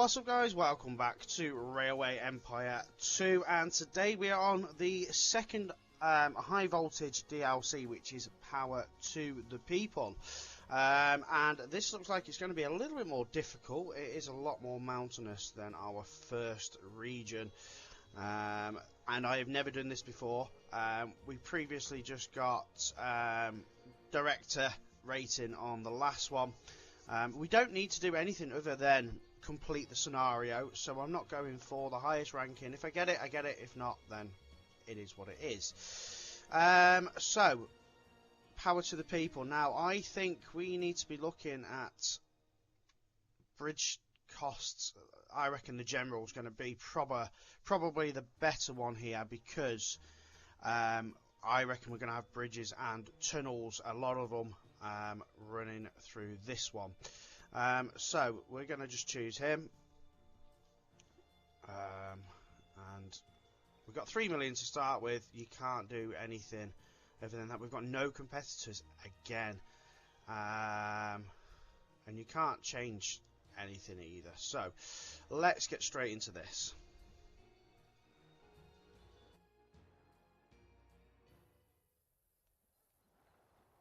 What's up guys, welcome back to Railway Empire 2, and today we are on the second high voltage DLC, which is Power to the People. And this looks like it's going to be a little bit more difficult. It is a lot more mountainous than our first region, and I have never done this before. We previously just got director rating on the last one. We don't need to do anything other than complete the scenario, so I'm not going for the highest ranking. If I get it, I get it. If not, then it is what it is. So, Power to the People. Now, I think we need to be looking at bridge costs. I reckon the general is going to be probably the better one here, because I reckon we're going to have bridges and tunnels, a lot of them, running through this one. So we're going to just choose him, and we've got 3 million to start with. You can't do anything other than that. We've got no competitors again, and you can't change anything either. So let's get straight into this.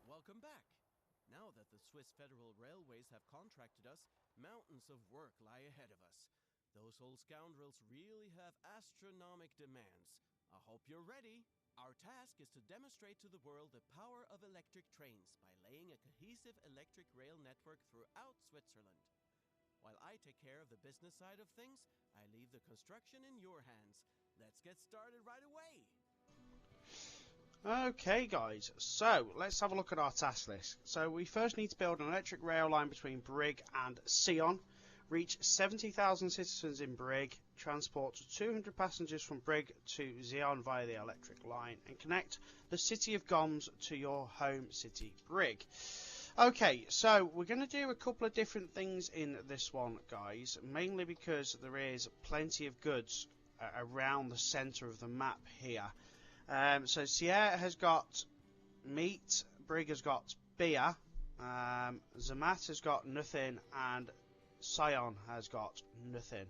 Welcome back. Now that the Swiss Federal Railways have contracted us, mountains of work lie ahead of us. Those old scoundrels really have astronomical demands. I hope you're ready. Our task is to demonstrate to the world the power of electric trains by laying a cohesive electric rail network throughout Switzerland. While I take care of the business side of things, I leave the construction in your hands. Let's get started right away. Okay guys, so let's have a look at our task list. So we first need to build an electric rail line between Brig and Sion, reach 70,000 citizens in Brig, transport 200 passengers from Brig to Sion via the electric line, and connect the city of Goms to your home city Brig. Okay, so we're going to do a couple of different things in this one, guys, mainly because there is plenty of goods around the centre of the map here. So Sierra has got meat, Brig has got beer, Zermatt has got nothing, and Sion has got nothing.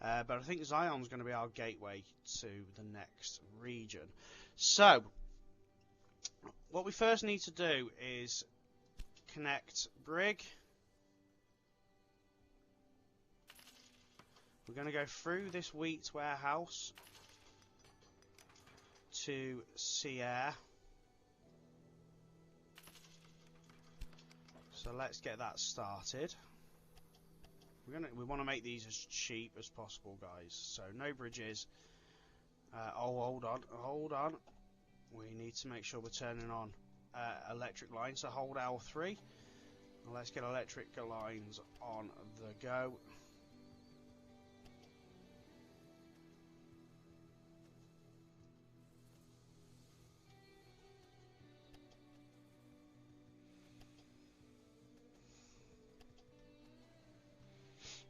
But I think Zion's going to be our gateway to the next region. So, what we first need to do is connect Brig. We're going to go through this wheat warehouse to Sierre. So let's get that started. We want to make these as cheap as possible, guys. So no bridges. Oh, hold on. We need to make sure we're turning on electric lines. So hold L3. Let's get electric lines on the go.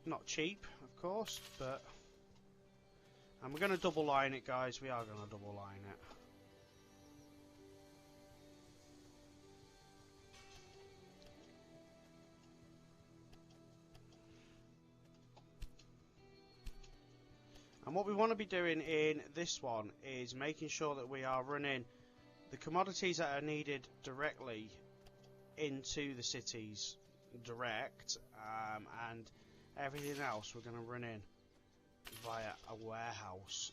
Not cheap, of course, but... And we're going to double line it, guys. We are going to double line it. And what we want to be doing in this one is making sure that we are running the commodities that are needed directly into the cities direct, and everything else we're going to run in via a warehouse.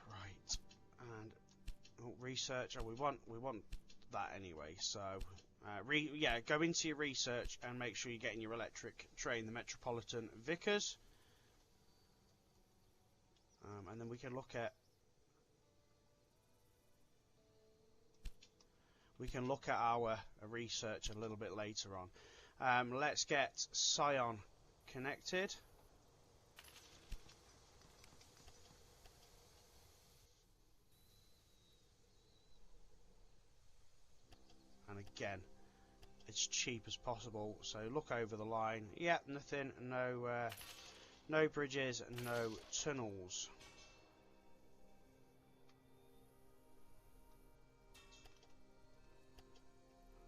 Right, and research. Oh, we want that anyway. So. Go into your research and make sure you're getting your electric train, the Metropolitan Vickers, and then we can look at our research a little bit later on. Let's get Sion connected. And again, as cheap as possible. So look over the line. Yep, nothing, no bridges, no tunnels.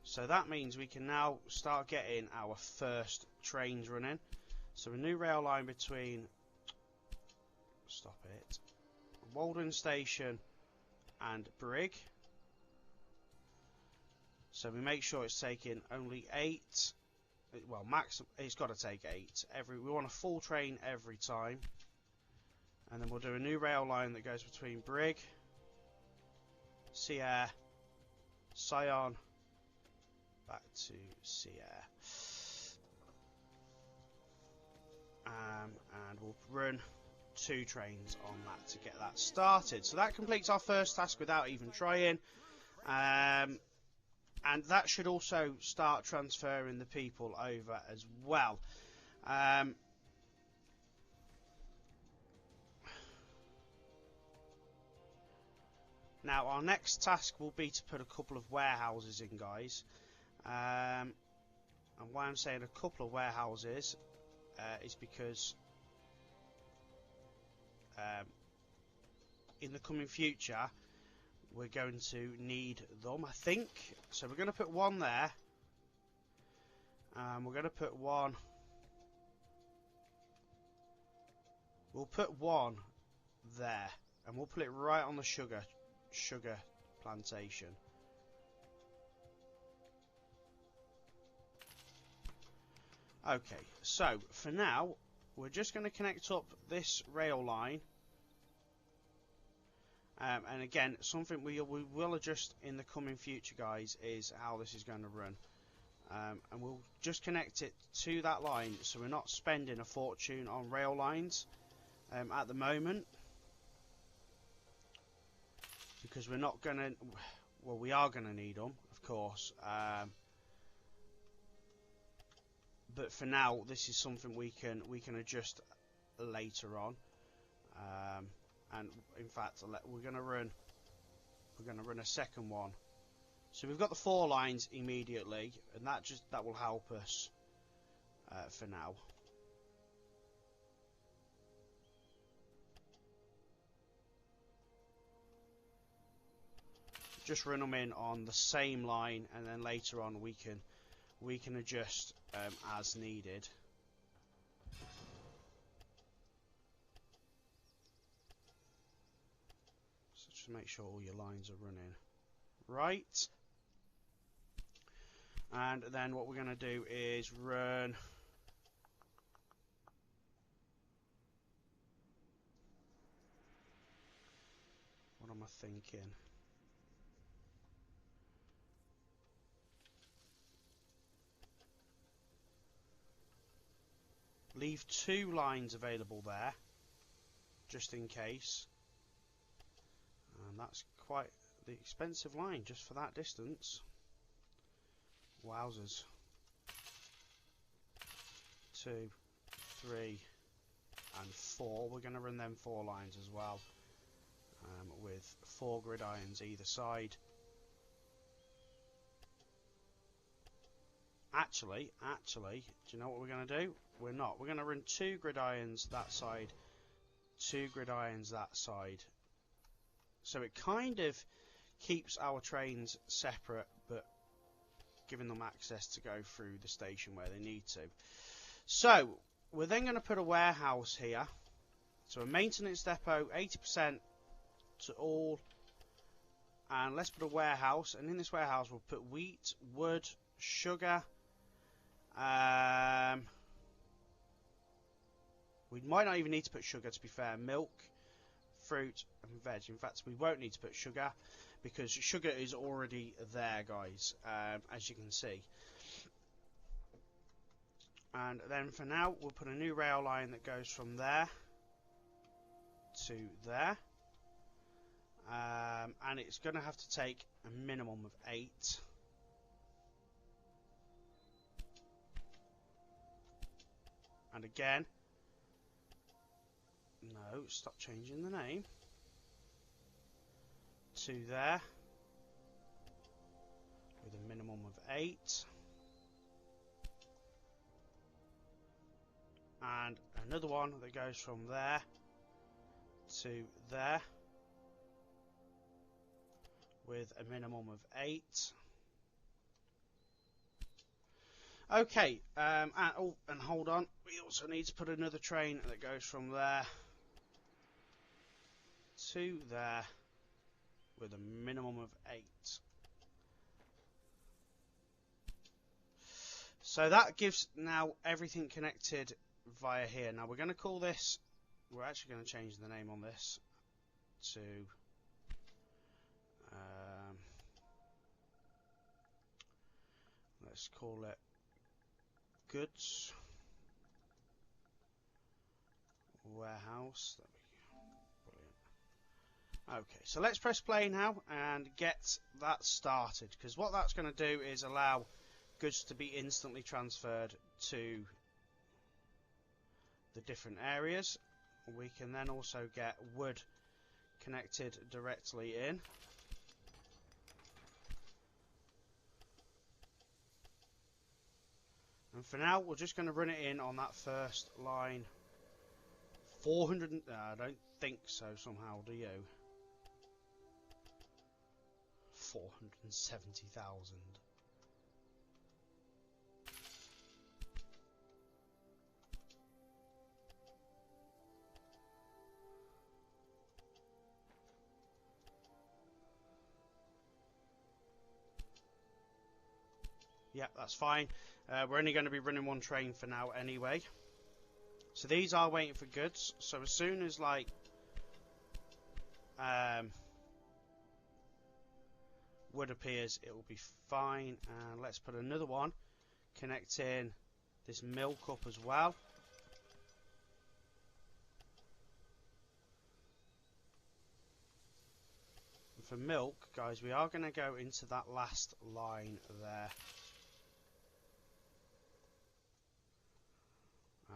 So that means we can now start getting our first trains running. So a new rail line between, stop it, Walden Station and Brig. So we make sure it's taking only 8, well max, it's got to take 8. We want a full train every time. And then we'll do a new rail line that goes between Brig, Sion, Sion, back to Sion. And we'll run 2 trains on that to get that started. So that completes our first task without even trying. And that should also start transferring the people over as well. Now our next task will be to put a couple of warehouses in, guys. And why I'm saying a couple of warehouses is because in the coming future we're going to need them, I think. So we're going to put one there. We're going to put one. We'll put one there, and we'll put it right on the sugar plantation. Okay, so for now we're just going to connect up this rail line. And again, something we will adjust in the coming future, guys, is how this is going to run. And we'll just connect it to that line, so we're not spending a fortune on rail lines at the moment. Because we're not going to, well, we are going to need them, of course. But for now, this is something we can adjust later on. And in fact, we're going to run a second one. So we've got the 4 lines immediately, and that will help us for now. Just run them in on the same line, and then later on we can adjust as needed. Make sure all your lines are running right. And then what we're going to do is run what am I thinking? Leave 2 lines available there just in case. And that's quite the expensive line just for that distance. Wowzers. 2, 3 and 4. We're going to run them 4 lines as well, with 4 gridirons either side. Actually, do you know what we're going to do? We're not. We're going to run 2 gridirons that side, 2 gridirons that side. So it kind of keeps our trains separate, but giving them access to go through the station where they need to. So we're then going to put a warehouse here. So a maintenance depot, 80% to all. And let's put a warehouse. And in this warehouse we'll put wheat, wood, sugar. We might not even need to put sugar, to be fair. Milk, fruit and veg. In fact, we won't need to put sugar because sugar is already there, guys, as you can see. And then for now we'll put a new rail line that goes from there to there, and it's going to have to take a minimum of 8. And again, no, stop changing the name, to there with a minimum of 8. and another one that goes from there to there with a minimum of 8. Okay, and hold on, we also need to put another train that goes from there to there with a minimum of 8. So that gives now everything connected via here. Now we're going to call this, we're actually going to change the name on this to let's call it goods warehouse. There we go. Brilliant. Okay, so let's press play now and get that started, because what that's going to do is allow goods to be instantly transferred to the different areas. We can then also get wood connected directly in. And for now, we're just going to run it in on that first line. 400. I don't think so. Somehow, do you? 470,000. Yeah, that's fine. We're only going to be running one train for now anyway. So these are waiting for goods. So as soon as like wood appears, it will be fine. And let's put another one connecting this milk up as well. And for milk, guys, we are going to go into that last line there.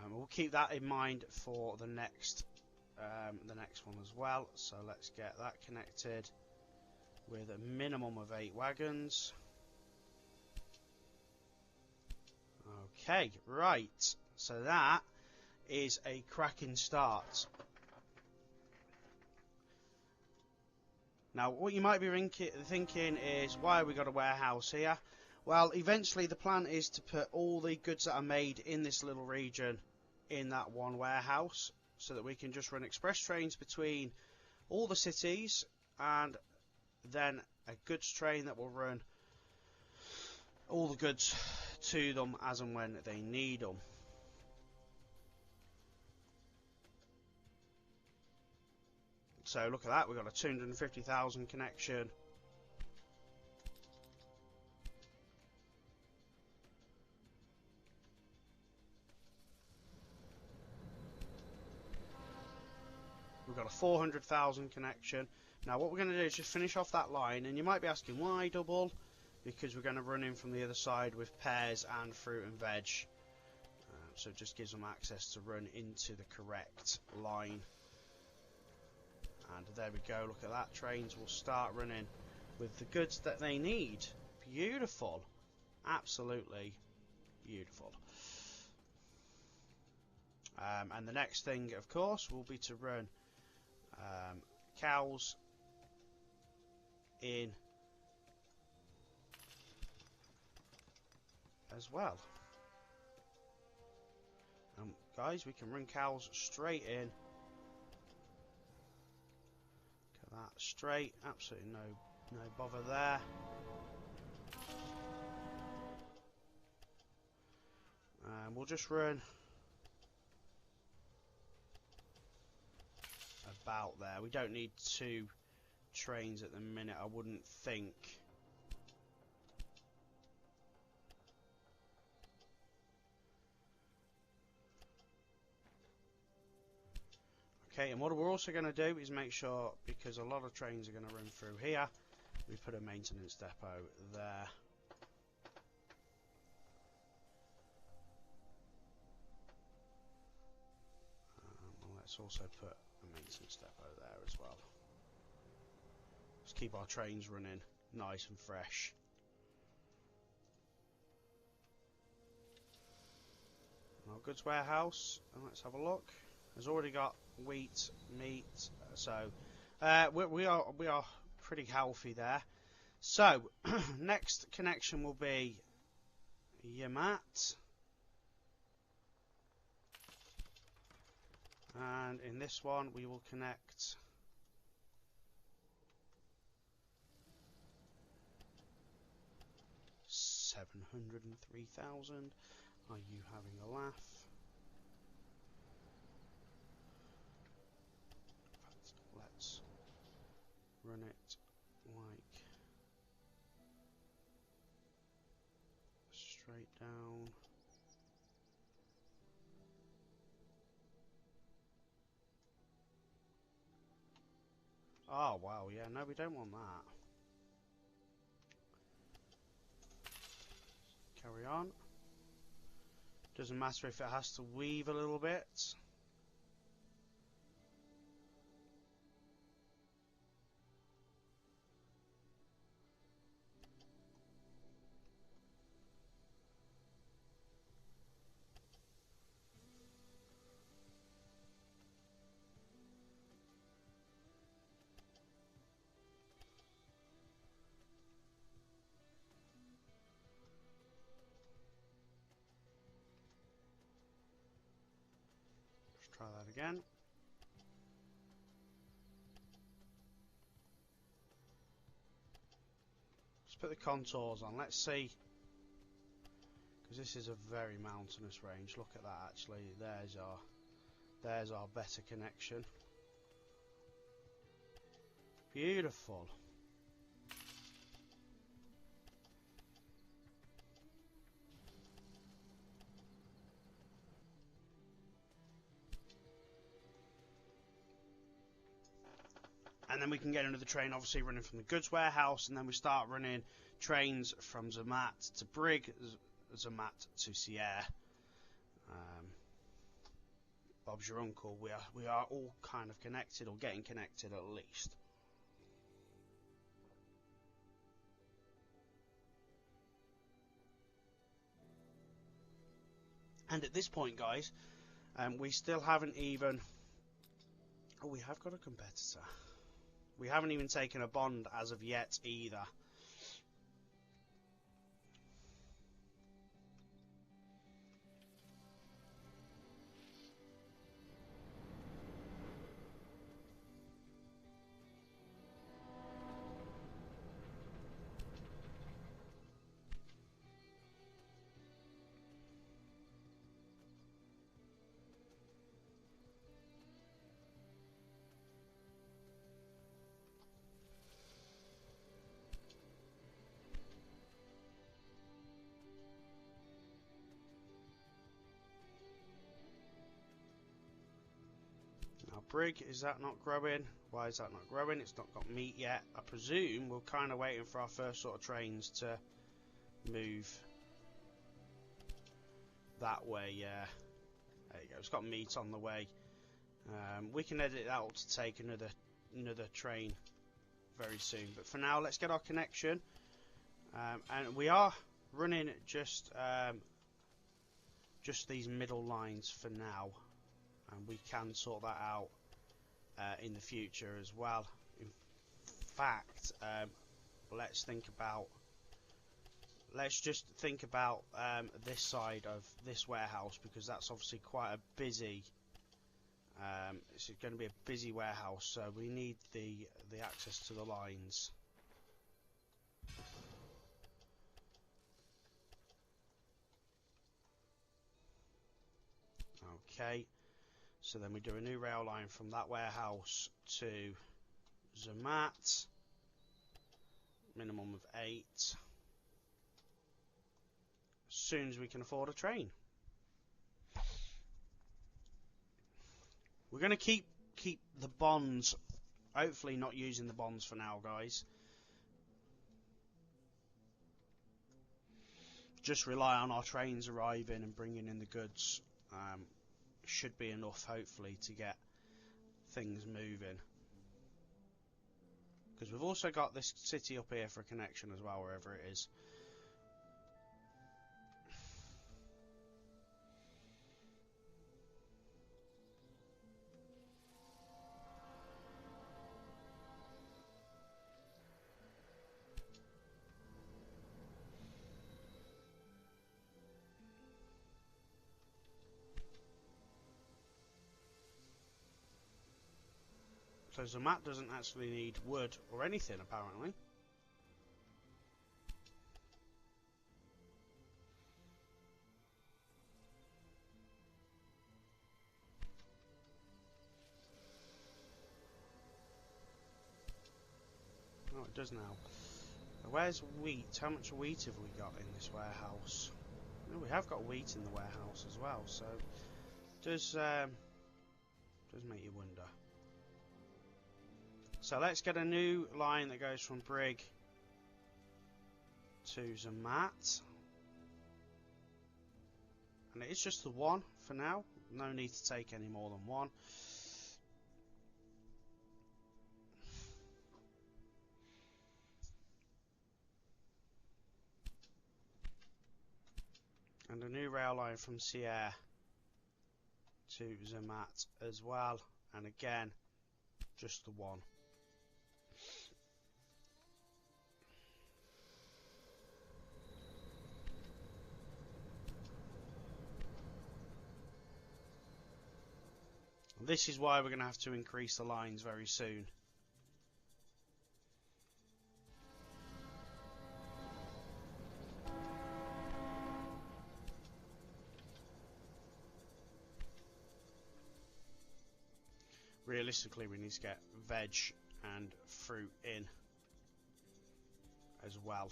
We'll keep that in mind for the next one as well. So let's get that connected with a minimum of 8 wagons. Okay, right. So that is a cracking start. Now, what you might be thinking is, why have we got a warehouse here? Well, eventually the plan is to put all the goods that are made in this little region in that one warehouse, so that we can just run express trains between all the cities, and then a goods train that will run all the goods to them as and when they need them. So look at that, we've got a 250,000 connection. We've got a 400,000 connection. Now what we're going to do is just finish off that line, and you might be asking why double? Because we're going to run in from the other side with pears and fruit and veg. So it just gives them access to run into the correct line. And there we go, look at that, trains will start running with the goods that they need. Beautiful, absolutely beautiful. And the next thing, of course, will be to run cows in as well. Guys, we can run cows straight in. Look at that, straight, absolutely no bother there. We'll just run about there. We don't need 2 trains at the minute, I wouldn't think. Okay, and what we're also going to do is make sure, because a lot of trains are going to run through here, we put a maintenance depot there. Let's also put a maintenance depot there as well. Let's keep our trains running nice and fresh. our goods warehouse, and let's have a look. It's already got wheat, meat, so we are pretty healthy there. So next connection will be Waadt, and in this one we will connect 703,000. Are you having a laugh? Let's run it like straight down. Oh wow, yeah, no, we don't want that. Carry on. Doesn't matter if it has to weave a little bit. Try that again. Let's put the contours on. Let's see, because this is a very mountainous range. Look at that. Actually, there's our better connection. Beautiful. And then we can get another train, obviously running from the goods warehouse, and then we start running trains from Zermatt to Brig, Zermatt to Sierre. Bob's your uncle. We are all kind of connected, or getting connected at least. And at this point, guys, we still haven't even... Oh, we have got a competitor. We haven't even taken a bond as of yet either. Brig, is that not growing? Why is that not growing? It's not got meat yet. I presume we're kind of waiting for our first sort of trains to move that way. Yeah, there you go. It's got meat on the way. We can edit that out to take another train very soon. But for now, let's get our connection. And we are running just these middle lines for now, and we can sort that out in the future as well. In fact, let's just think about this side of this warehouse, because that's obviously quite a busy it's going to be a busy warehouse, so we need the access to the lines. Okay, so then we do a new rail line from that warehouse to Zermatt, minimum of 8, as soon as we can afford a train. We're going to keep the bonds, hopefully not using the bonds for now, guys. Just rely on our trains arriving and bringing in the goods. Should be enough, hopefully, to get things moving. Because we've also got this city up here for a connection as well, wherever it is. So Zermatt doesn't actually need wood or anything, apparently. Oh, it does now. Where's wheat? How much wheat have we got in this warehouse? Oh, we have got wheat in the warehouse as well, so does make you wonder. So let's get a new line that goes from Brig to Zermatt. And it is just the one for now. No need to take any more than one. And a new rail line from Sierre to Zermatt as well. And again, just the one. This is why we're going to have to increase the lines very soon. Realistically, we need to get veg and fruit in as well,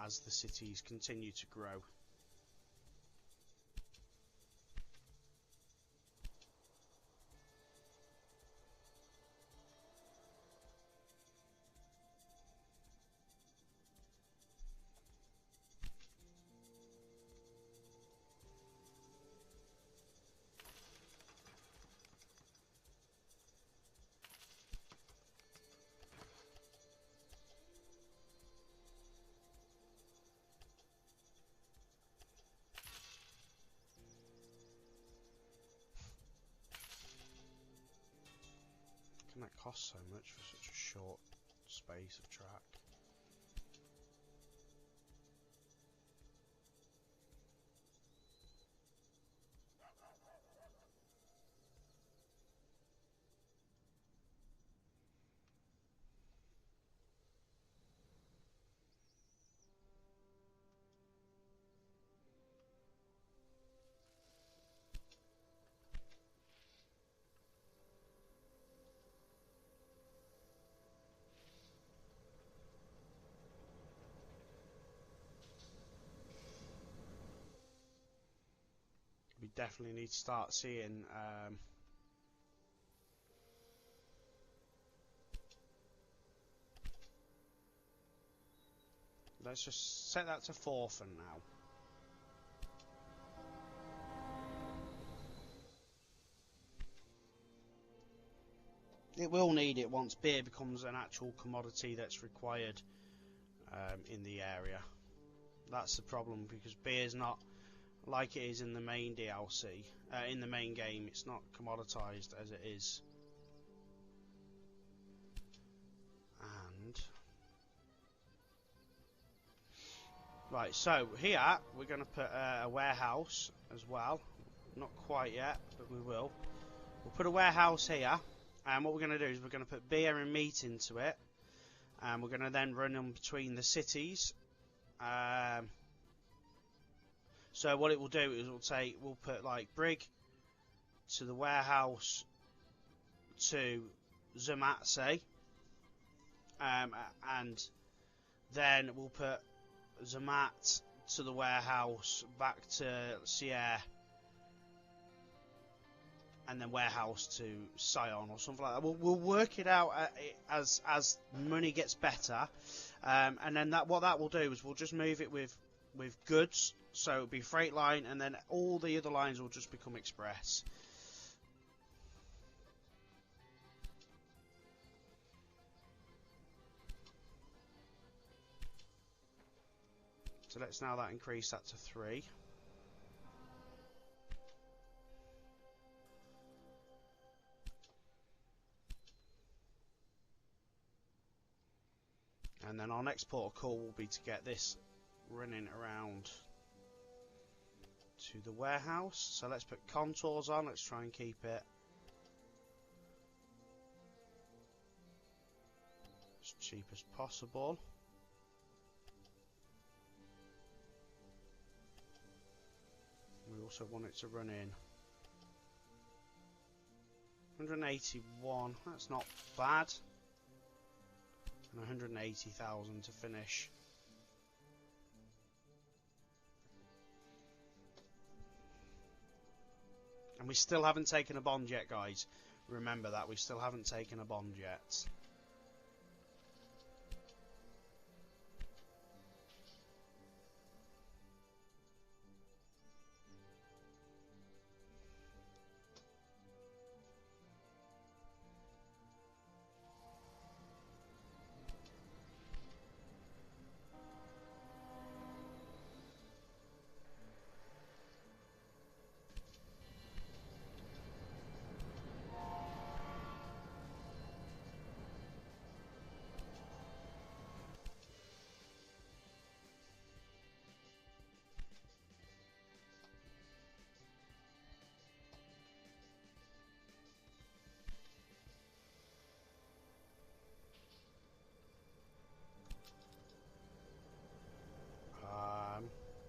as the cities continue to grow. Can that cost so much for such a short space of track? We definitely need to start seeing let's just set that to 4 for now. It will need it once beer becomes an actual commodity that's required in the area. That's the problem, because beer is not like it is in the main DLC, in the main game. It's not commoditized as it is. And right, so here we're going to put a warehouse as well. Not quite yet, but we will. We'll put a warehouse here, and what we're going to do is we're going to put beer and meat into it, and we're going to then run them between the cities. So what it will do is we'll put like Brig to the warehouse to Zermatt, say, and then we'll put Zermatt to the warehouse back to Sierre, and then warehouse to Sion or something like that. We'll work it out as money gets better, and then what that will do is we'll just move it with goods. So it'll be freight line, and then all the other lines will just become express. So let's now increase that to 3. And then our next port of call will be to get this running around to the warehouse. So let's put contours on. Let's try and keep it as cheap as possible. We also want it to run in 181, that's not bad, and 180,000 to finish. And we still haven't taken a bond yet, guys. Remember that, we still haven't taken a bond yet.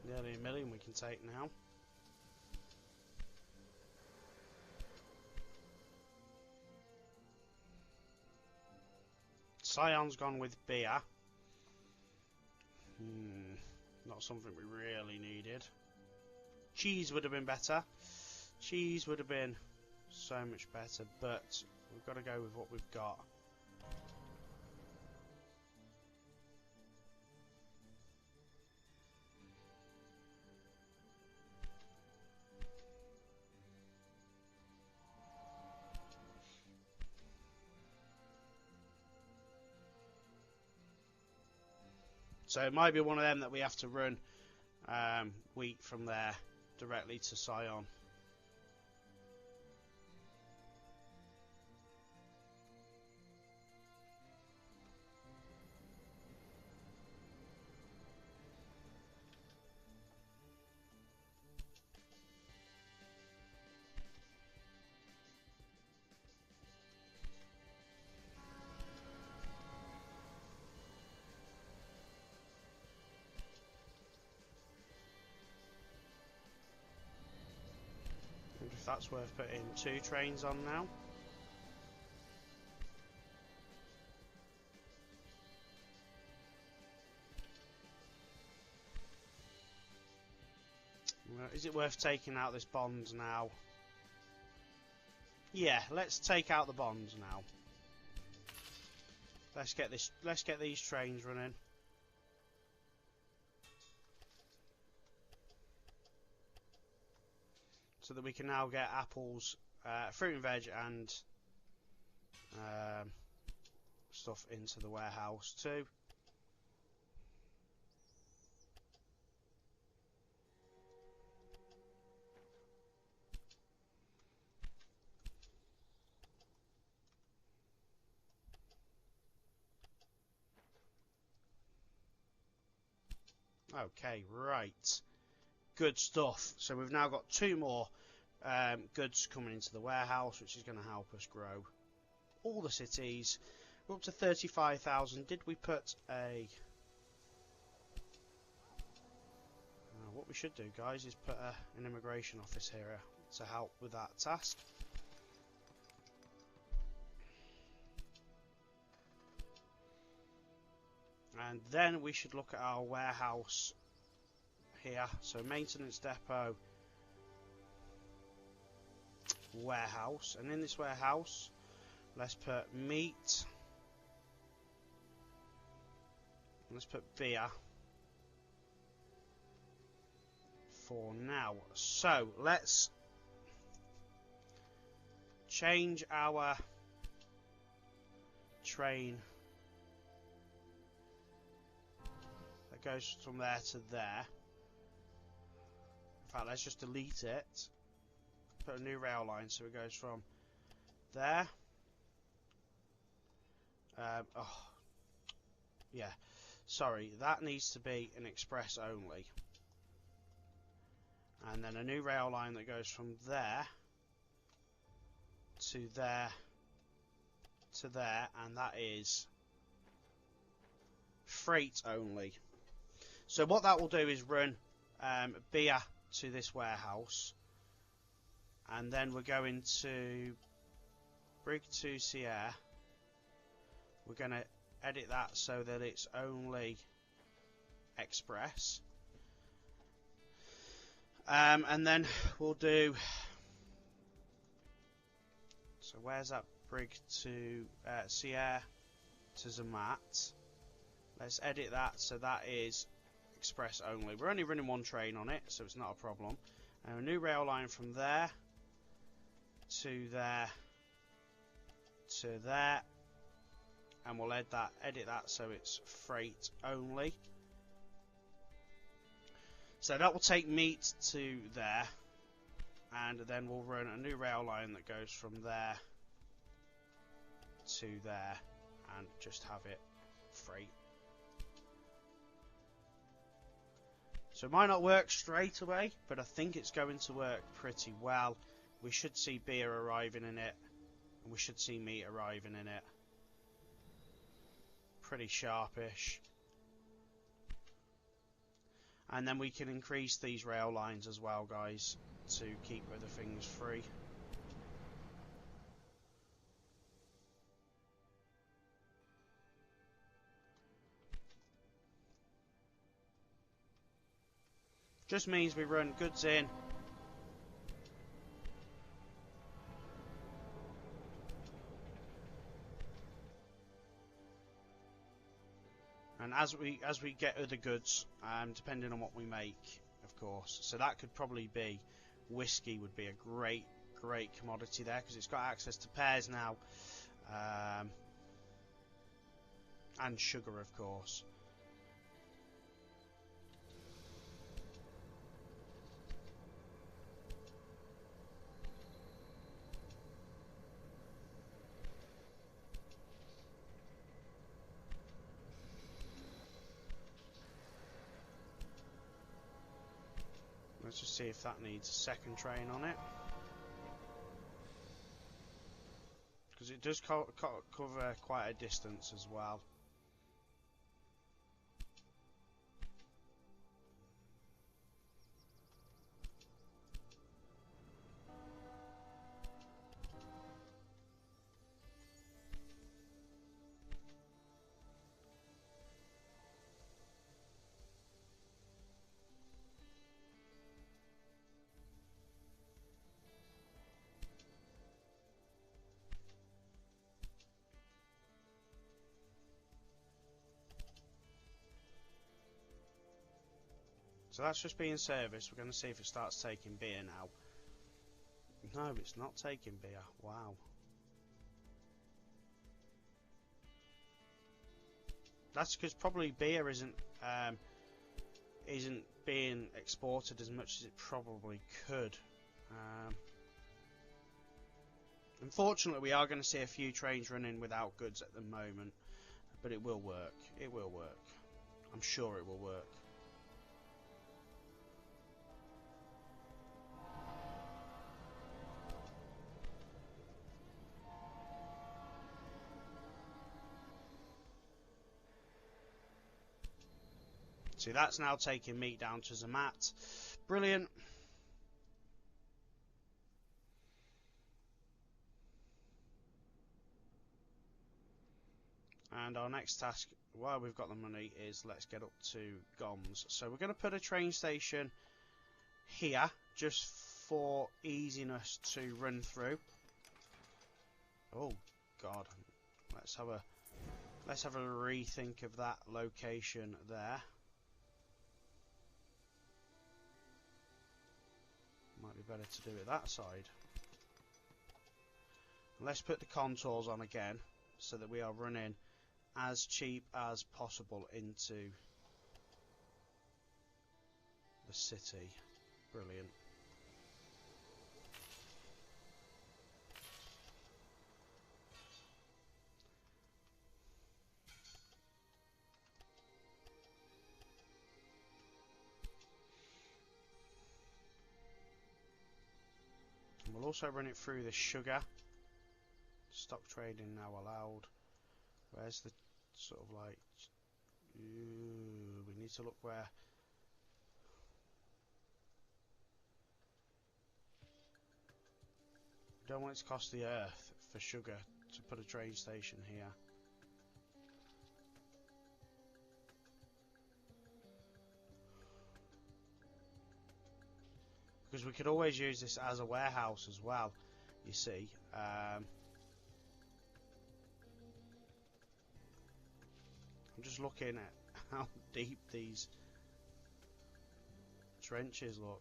Nearly 1 million we can take now. Sion's gone with beer. Not something we really needed. Cheese would have been better. Cheese would have been so much better, but we've got to go with what we've got. So it might be one of them that we have to run wheat from there directly to Sion. If that's worth putting 2 trains on now. Is it worth taking out this bond now? Yeah, let's take out the bonds now. Let's get these trains running. So that we can now get apples, fruit and veg, and stuff into the warehouse too. Okay, right. Good stuff. So we've now got 2 more goods coming into the warehouse, which is going to help us grow all the cities. We're up to 35,000. Did we put a... what we should do, guys, is put an immigration office here to help with that task. And then we should look at our warehouse here. So maintenance depot, warehouse, and in this warehouse let's put meat, let's put beer for now. So let's change our train that goes from there to there. In fact, let's just delete it, put a new rail line so it goes from there. Yeah, sorry, that needs to be an express only. And then a new rail line that goes from there to there to there, and that is freight only. So what that will do is run beer to this warehouse, and then we're going to Brig and Sion. We're going to edit that so that it's only express, and then we'll do, so where's that Brig to Sion to Zermatt. Let's edit that so that is express only. We're only running one train on it, so it's not a problem. And a new rail line from there to there to there, and we'll edit that so it's freight only. So that will take meat to there, and then we'll run a new rail line that goes from there to there, and just have it freight. So it might not work straight away, but I think it's going to work pretty well. We should see beer arriving in it, and we should see meat arriving in it. Pretty sharpish. And then we can increase these rail lines as well, guys, to keep other things free. Just means we run goods in, and as we get other goods, depending on what we make, of course. So that could probably be whiskey. Would be a great commodity there, because it's got access to pears now, and sugar, of course. Let's just see if that needs a second train on it, because it does cover quite a distance as well. So that's just being serviced. We're going to see if it starts taking beer now. No, it's not taking beer. Wow. That's because probably beer isn't being exported as much as it probably could. Unfortunately, we are going to see a few trains running without goods at the moment, but it will work. It will work. I'm sure it will work. See, that's now taking meat down to Zermatt. Brilliant. And our next task, while we've got the money, is let's get up to Goms. So we're going to put a train station here, just for easiness to run through. Oh God, let's have a rethink of that location there. Might be better to do it that side. Let's put the contours on again, so that we are running as cheap as possible into the city. Brilliant. And we'll also run it through the sugar. Stock trading now allowed. Where's the sort of like Ooh, we need to look where. Don't want it to cost the earth for sugar to put a train station here. Because we could always use this as a warehouse as well, you see. I'm just looking at how deep these trenches look.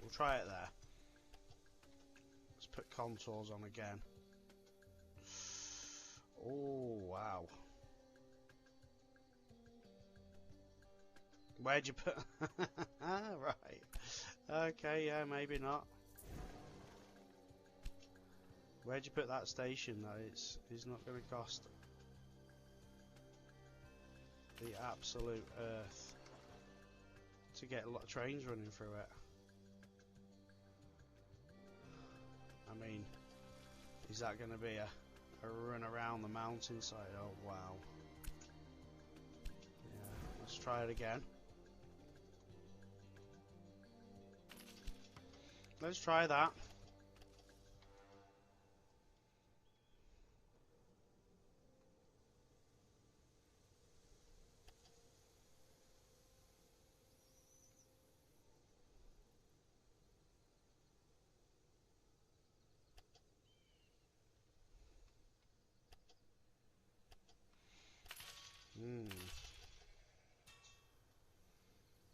We'll try it there. Let's put contours on again. Oh, wow. Where'd you put... Right. Okay, yeah, maybe not. Where'd you put that station, though? It's not going to cost the absolute earth to get a lot of trains running through it. I mean, is that going to be a run around the mountainside? Oh, wow. Yeah, let's try it again. Let's try that.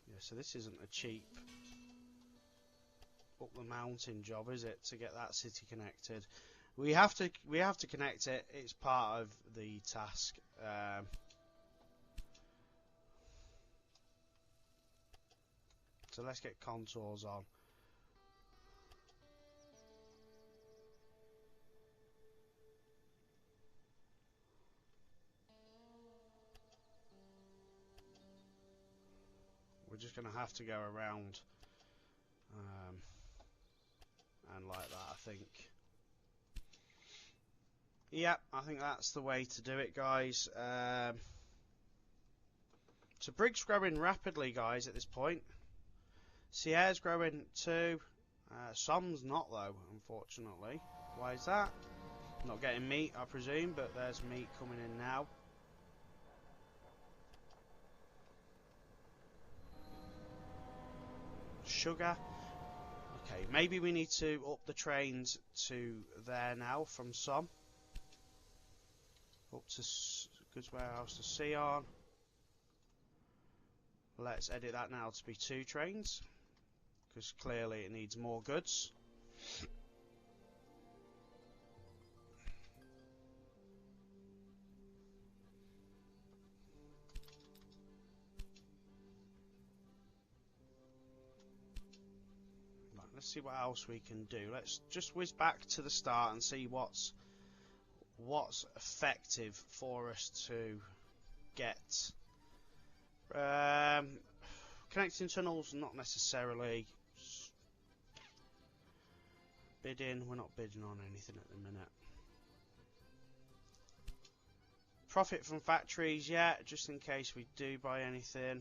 Yeah, so this isn't a cheap up the mountain job, is it, to get that city connected? We have to connect it. It's part of the task. So let's get contours on. We're just going to have to go around and like that, I think. Yep, I think that's the way to do it, guys. So Brig's growing rapidly, guys, at this point. Sierra's growing too. Som's not, though, unfortunately. Why is that? Not getting meat, I presume, but there's meat coming in now. Sugar. Okay, maybe we need to up the trains to there now from Som. Up to goods warehouse to Sion. Let's edit that now to be 2 trains, because clearly it needs more goods. Right, let's see what else we can do. Let's just whiz back to the start and see what's effective for us to get. Connecting tunnels, not necessarily. Bidding, we're not bidding on anything at the minute. Profit from factories, yeah, just in case we do buy anything. Many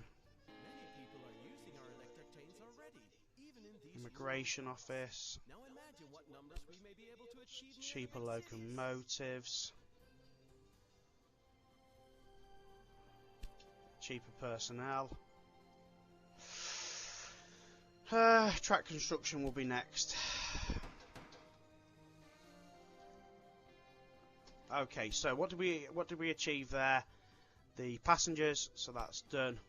people are using our electric trains already, even in these Immigration office. Now imagine what numbers we may be able to achieve in Cheaper the next cities. locomotives. Cheaper personnel. Track construction will be next. Okay, so what did we achieve there? The passengers, so that's done.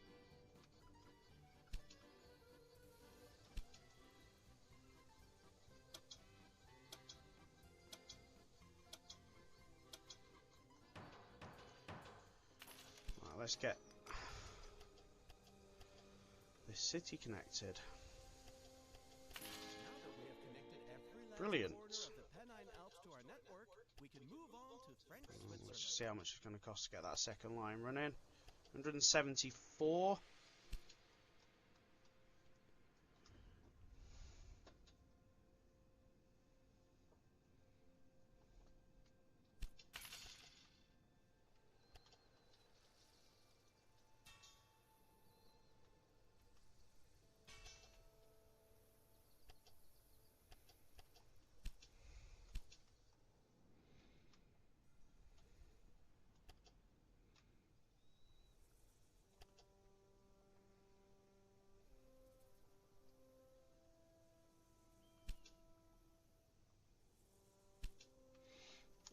Right, let's get this city connected. Now that we have connected every last Brilliant. corner of the Pennine Alps to our network, we can move on to French Let's Switzerland. just see how much it's going to cost to get that second line running. 174.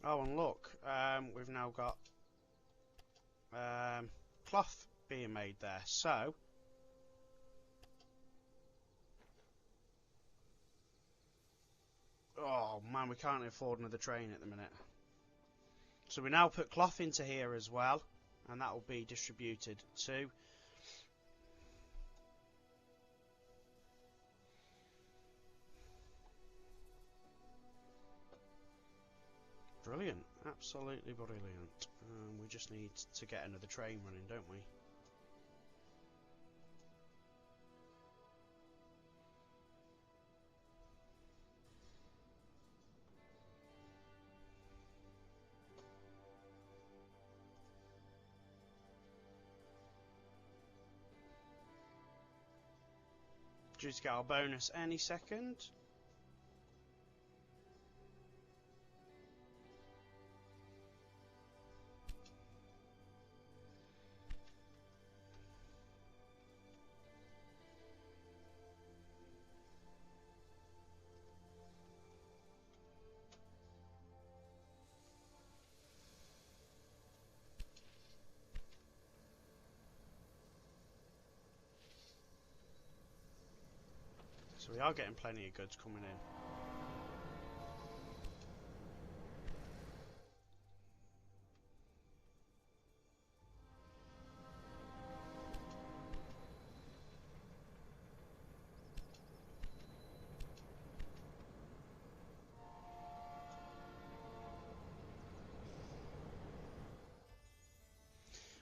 Oh, and look, we've now got cloth being made there. So, oh man, we can't afford another train at the minute. So we now put cloth into here as well, and that will be distributed too. Brilliant, absolutely brilliant. We just need to get another train running, don't we? Due to get our bonus any second. So we are getting plenty of goods coming in.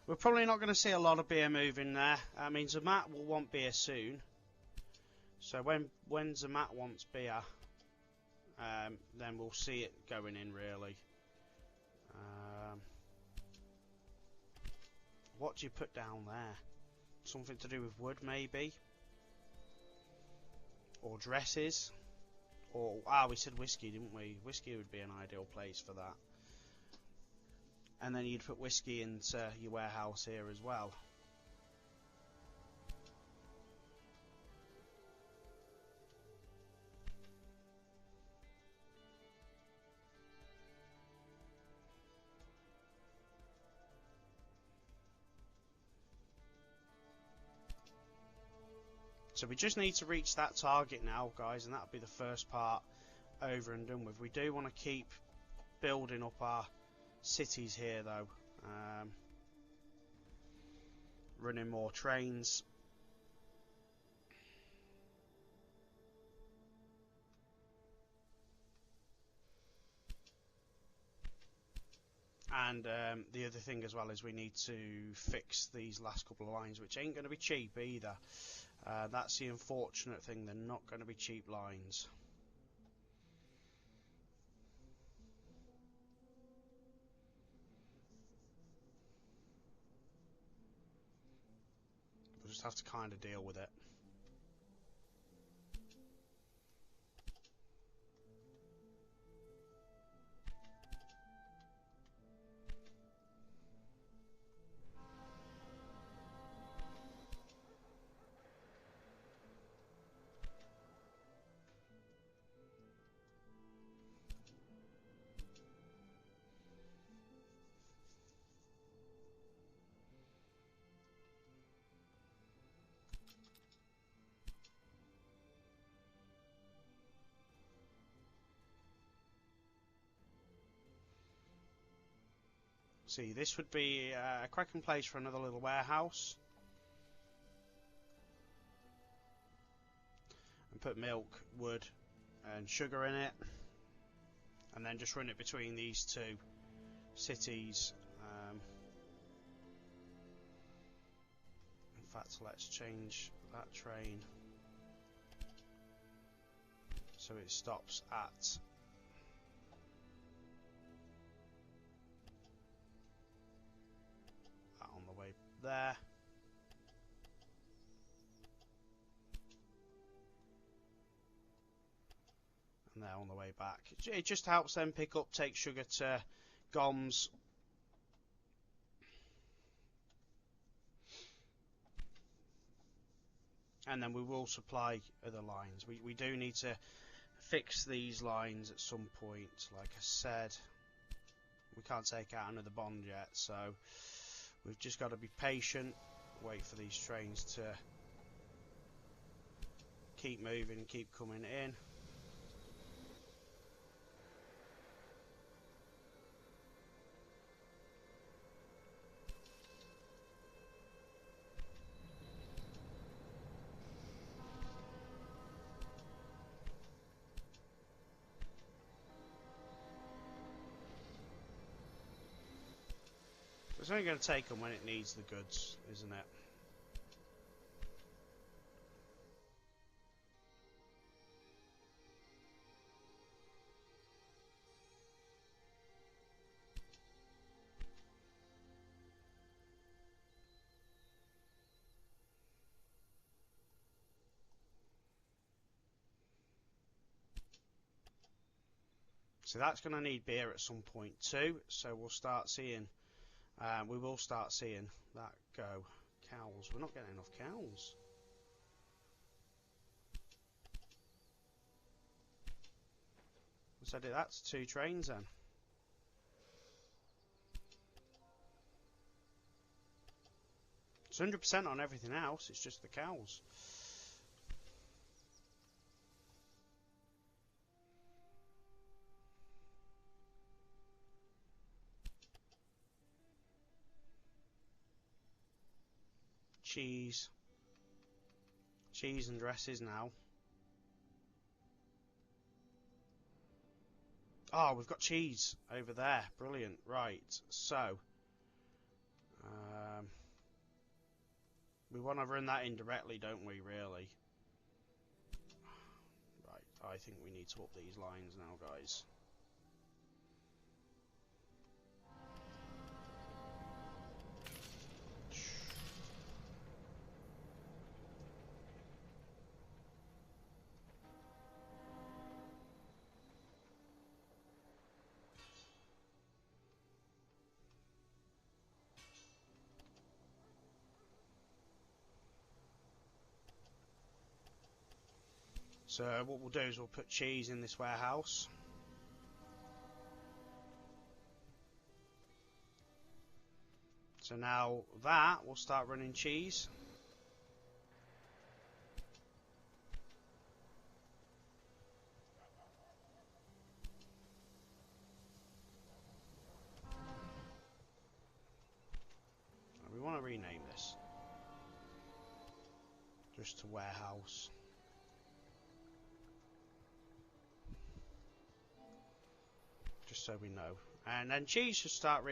We're probably not going to see a lot of beer moving there. I mean, Zermatt will want beer soon. So when Zermatt wants beer, then we'll see it going in, really. What do you put down there? Something to do with wood, maybe? Or dresses? Or, we said whiskey, didn't we? Whiskey would be an ideal place for that. And then you'd put whiskey into your warehouse here as well. So we just need to reach that target now, guys, and that'll be the first part over and done with. We do want to keep building up our cities here, though. Running more trains. And the other thing as well is we need to fix these last couple of lines, which ain't going to be cheap either. That's the unfortunate thing, they're not going to be cheap lines. We'll just have to kind of deal with it. See, this would be a cracking place for another little warehouse. And put milk, wood and sugar in it. And then just run it between these two cities. fact, let's change that train so it stops at on the way there. And there on the way back. It just helps them pick up, take sugar to Goms. And then we will supply other lines. We do need to fix these lines at some point. Like I said, we can't take out another bond yet, so we've just got to be patient, wait for these trains to keep moving, keep coming in. It's only going to take them when it needs the goods, isn't it? So that's going to need beer at some point too. So we'll start seeing, we will start seeing that go. Cows. We're not getting enough cows. So that's 2 trains then. It's 100% on everything else. It's just the cows. Cheese and dresses now. Oh, we've got cheese over there. Brilliant. Right, so we want to run that indirectly, don't we, really? Right, I think we need to up these lines now, guys. So what we'll do is we'll put cheese in this warehouse. So now that will start running cheese. We want to rename this just to warehouse. Just so we know, and then cheese should start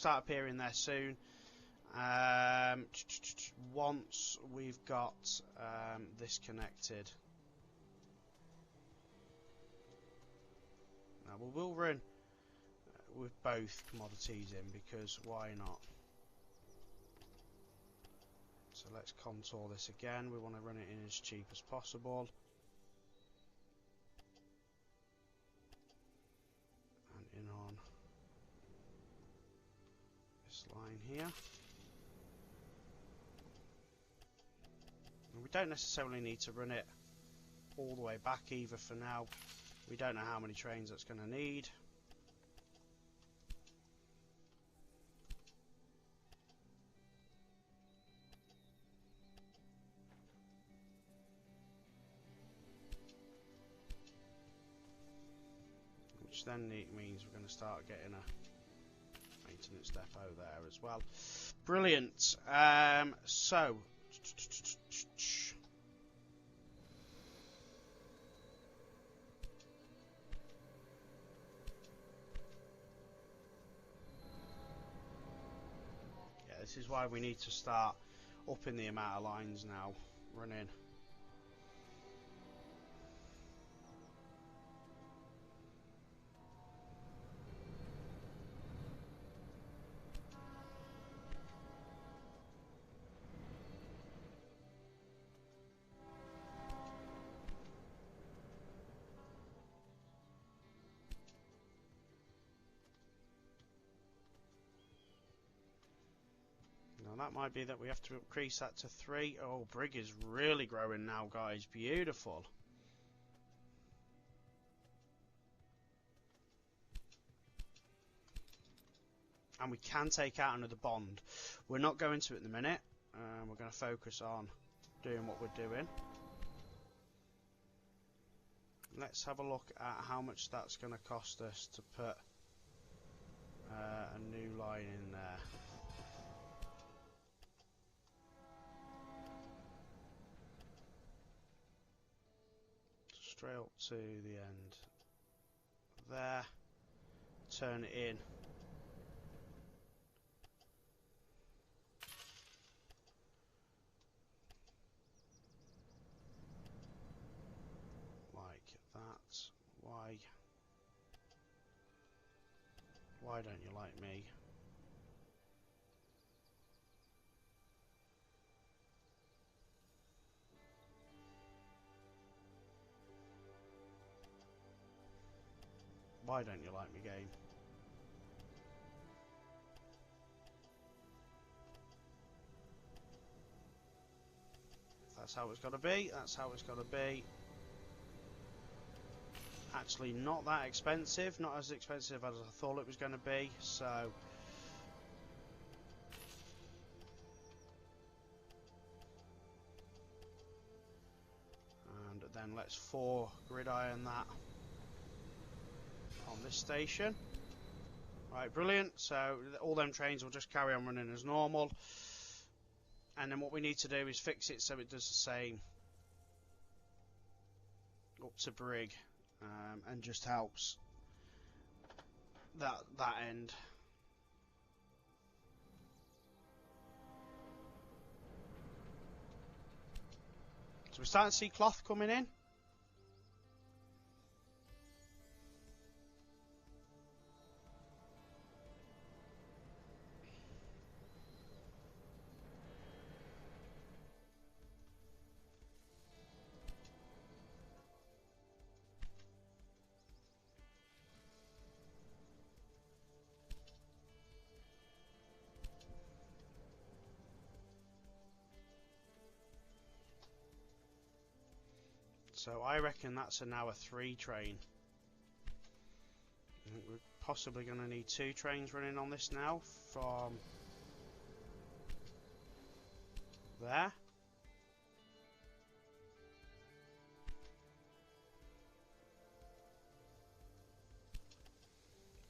appearing there soon. Once we've got this connected. Now we will run with both commodities in, because why not? So let's contour this again. We want to run it in as cheap as possible. And in on this line here. And we don't necessarily need to run it all the way back either for now. We don't know how many trains that's going to need. Which then means we're going to start getting a maintenance depot there as well. Brilliant. So yeah, this is why we need to start upping the amount of lines now running. That might be that we have to increase that to 3. Oh, Brig is really growing now, guys. Beautiful. And we can take out another bond. We're not going to at the minute. We're going to focus on doing what we're doing. Let's have a look at how much that's going to cost us to put a new line in there. Straight up to the end there, turn it in, like that. Why don't you like me? Why don't you like me, game? If that's how it's got to be, that's how it's got to be. Actually, not that expensive. Not as expensive as I thought it was going to be, so... And then let's 4 gridiron that on this station. Right, brilliant. So all them trains will just carry on running as normal, and then what we need to do is fix it so it does the same up to Brig, and just helps that end. So we're starting to see cloth coming in. So I reckon that's now a 3 train. I think we're possibly going to need 2 trains running on this now from there.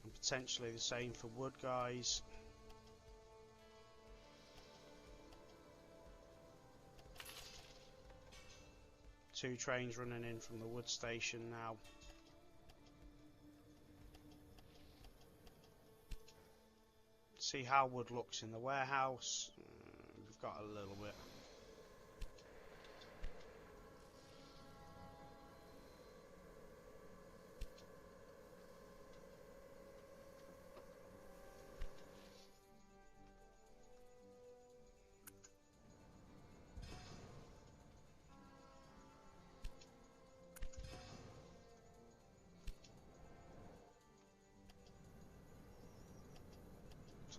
And potentially the same for wood, guys. Two trains running in from the wood station now. See how wood looks in the warehouse. We've got a little bit.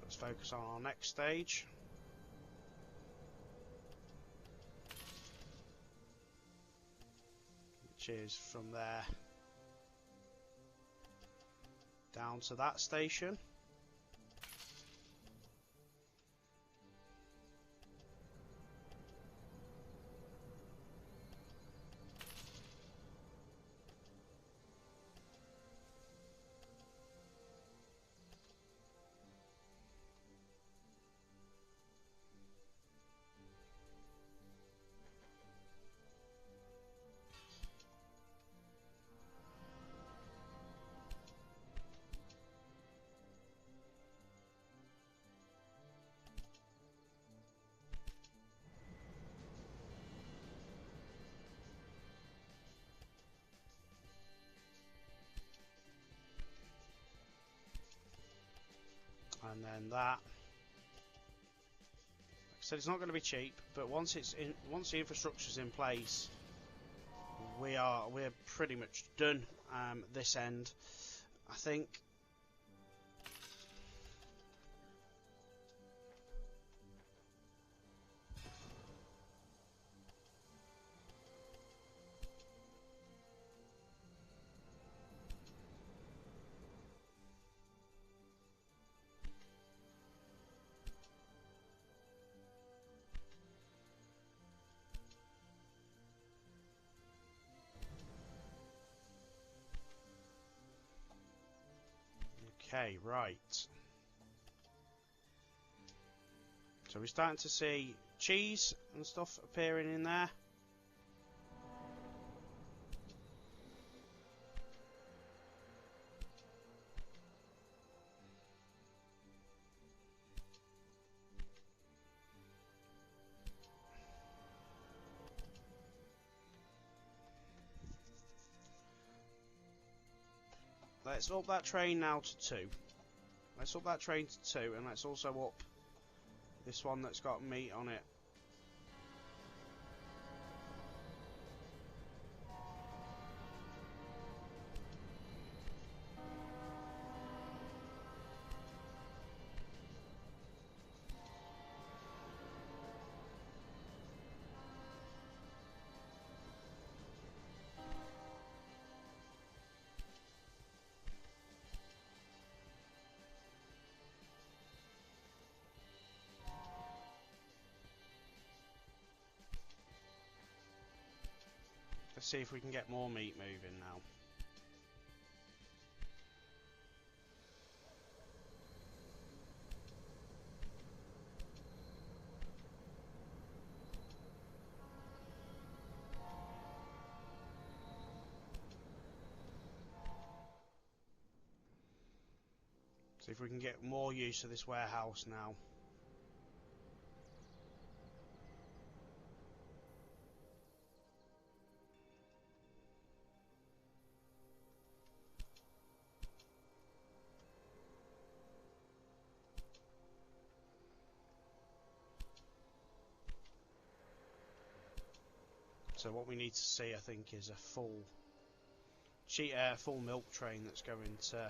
Let's focus on our next stage. Which is from there down to that station. and then that. Like I said, it's not going to be cheap, but once the infrastructure's in place, we're pretty much done this end, I think. Okay, right. So we're starting to see cheese and stuff appearing in there. Let's up that train now to 2. Let's up that train to 2, and let's also up this one that's got meat on it. Let's see if we can get more meat moving now. See if we can get more use of this warehouse now. So what we need to see, I think, is a full milk train that's going to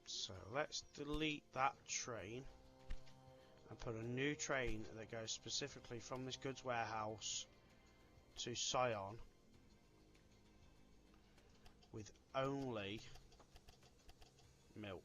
so let's delete that train and put a new train that goes specifically from this goods warehouse to Sion with only milk.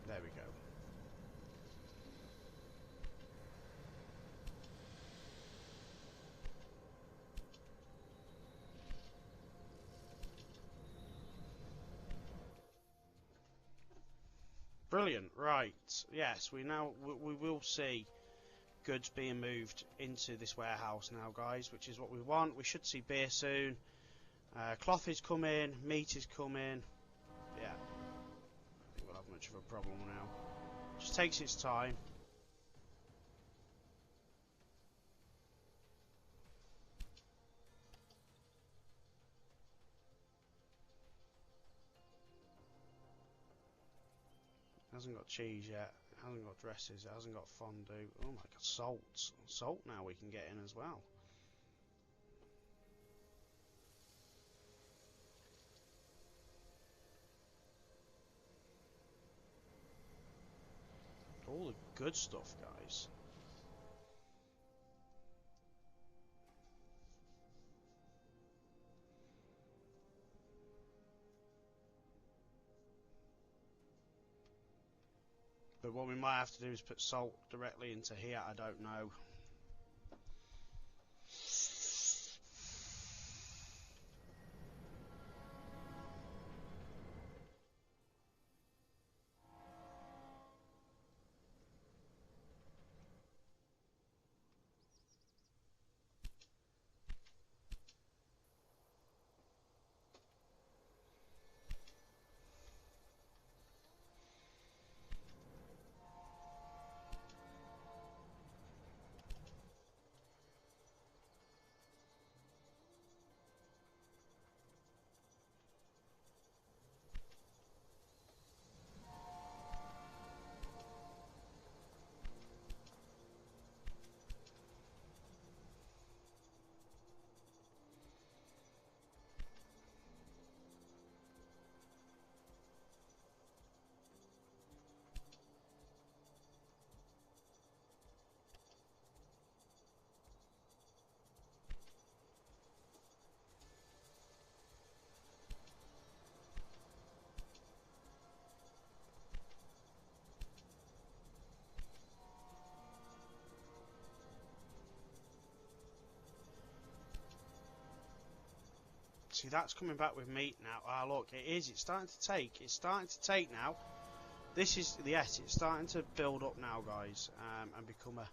There we go. Brilliant. Right. Yes, we will see goods being moved into this warehouse now, guys, which is what we want. We should see beer soon. Cloth is coming. Meat is coming. Yeah. I think we'll have much of a problem now. Just takes its time. It hasn't got cheese yet. It hasn't got dresses. It hasn't got fondue. Oh my god, salt. Salt now we can get in as well. All the good stuff, guys. But what we might have to do is put salt directly into here. I don't know. See, that's coming back with meat now. Ah, look, it is. It's starting to take. It's starting to take now. This is, yes, it's starting to build up now, guys, and become a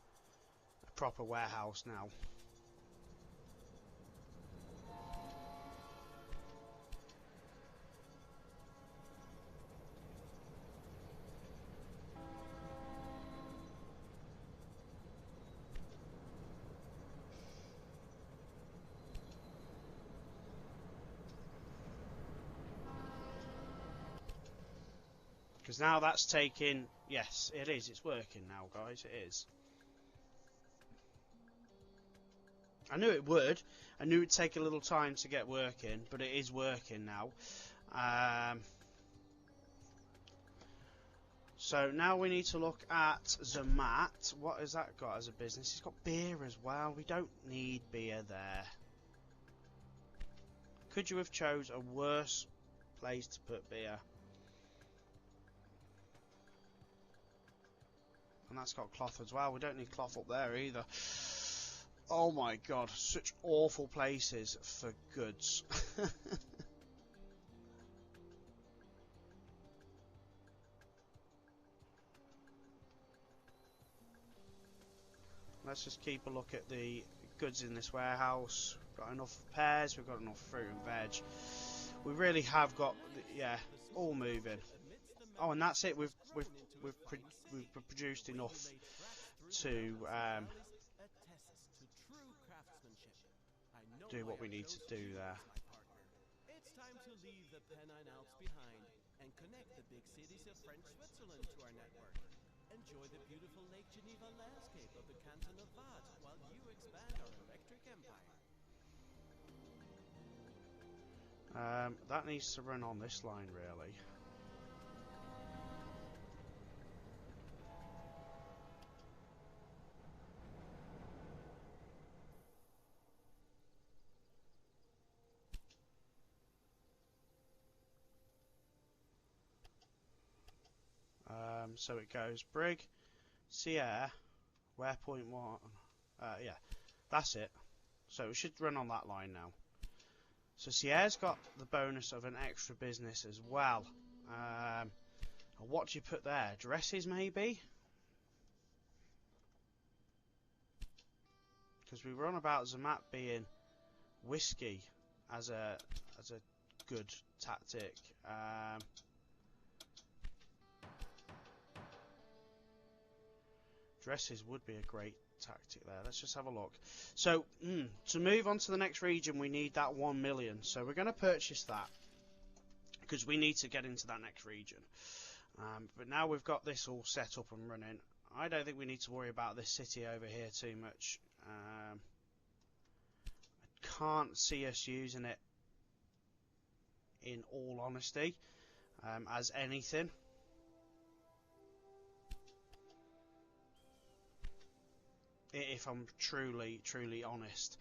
proper warehouse now. Because now that's taking, yes, it is, it's working now, guys, it is. I knew it would. I knew it'd take a little time to get working, but it is working now. So now we need to look at Zermatt. What has that got as a business? It's got beer as well. We don't need beer there. Could you have chose a worse place to put beer? And that's got cloth as well. We don't need cloth up there either. Oh my god, such awful places for goods. Let's just keep a look at the goods in this warehouse. We've got enough pears, we've got enough fruit and veg. We really have got, yeah, all moving. Oh, and that's it. We've produced enough to do what we need to do there. It's time to leave the Pennine Alps behind and connect the big cities of French Switzerland to our network. Enjoy the beautiful Lake Geneva landscape of the Canton of Waadt while you expand our electric empire. That needs to run on this line, really. So it goes Brig, Sion, waypoint 1. Yeah, that's it. So it should run on that line now. So Sierra's got the bonus of an extra business as well. What do you put there? Dresses, maybe? Because we were on about Zermatt being whiskey as a good tactic. Dresses would be a great tactic there. Let's just have a look. So to move on to the next region, we need that 1 million. So we're going to purchase that because we need to get into that next region. But now we've got this all set up and running, I don't think we need to worry about this city over here too much. I can't see us using it, in all honesty, as anything. If I'm truly honest.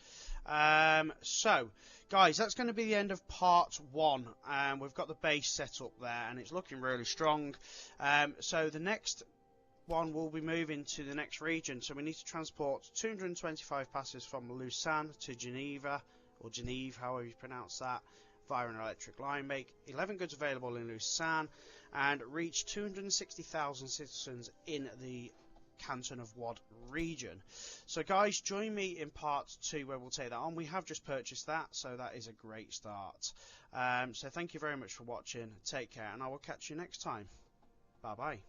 So guys, that's going to be the end of part 1. We've got the base set up there and it's looking really strong. So the next one will be moving to the next region, so we need to transport 225 passengers from Lausanne to Geneva, or Geneve, however you pronounce that, via an electric line. Make 11 goods available in Lausanne and reach 260,000 citizens in the Canton of Waadt region. So guys, join me in part 2 where we'll take that on. We have just purchased that, so that is a great start. So thank you very much for watching. Take care, and I will catch you next time. Bye bye.